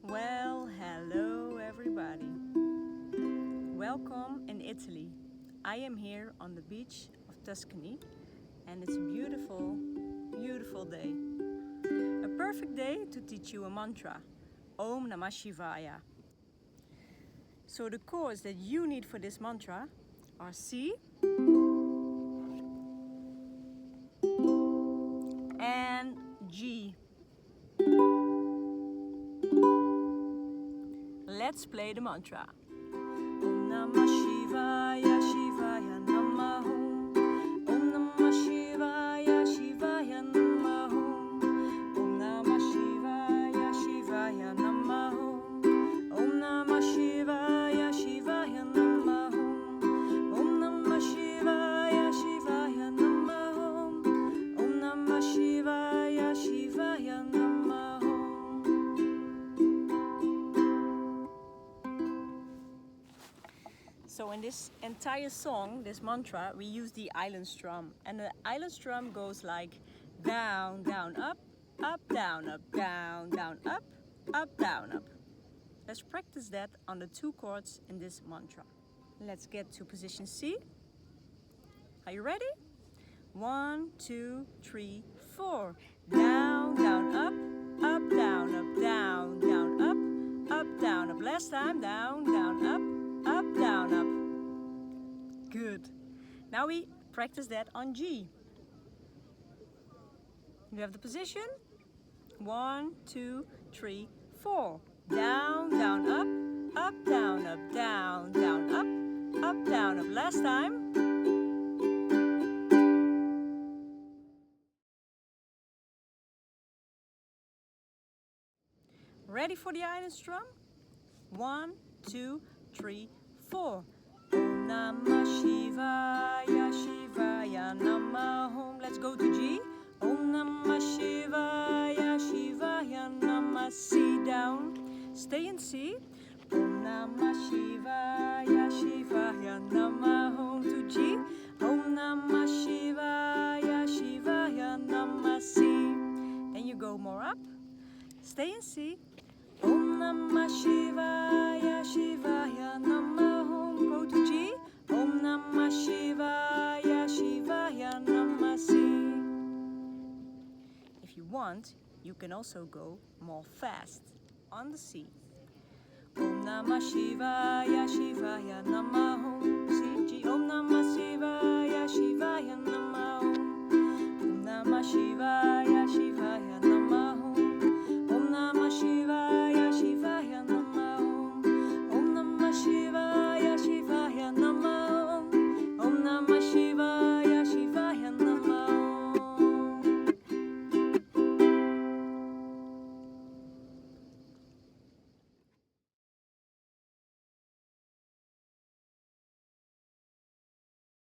Well, hello everybody. Welcome in Italy. I am here on the beach of Tuscany and it's a beautiful, beautiful day. A perfect day to teach you a mantra, Om Namah Shivaya. So the chords that you need for this mantra are C and G. Let's play the mantra. Om Namah Shivaya, Shivaya Namah Om. Om Namah Shivaya, Shivaya Namah Om. Om Namah Shivaya, Shivaya Namah Om. Om Namah Shivaya, Shivaya Namah Om. Om Namah Shivaya, Shivaya Namah Om. Om Namah Shivaya, Shivaya Namah Om. So in this entire song, this mantra, we use the island strum. And the island strum goes like down, down, up, down, down, down, up, down, up. Let's practice that on the two chords in this mantra. Let's get to position C. Are you ready? 1, 2, 3, 4. Down, down, up, down, down, down, up, down, up. Last time, down, down, up, down, up. Good. Now we practice that on G. You have the position? 1, 2, 3, 4. Down, down, up, down, down, down, up, down, up. Last time. Ready for the island strum? 1, 2, 3, 4. Om Namah Shivaya, Shivaya Namah Om. Let's go to G. Om Namah Shivaya, Shivaya Namah C. Down. Stay in C. Om Namah Shivaya, Shivaya Namah Om. To G. Om Namah Shivaya, Shivaya Namah C. Then you go more up. Stay in C. Om Namah Shivaya, Shivaya Namah Om. Go to G. Om Namah Shivaya, Shivaya Namah C. If you want, you can also go more fast on the C. Om Namah Shivaya, Shivaya Namah Om. C, G. Om Namah Shivaya, Shivaya Namah Om. Om Namah Shivaya.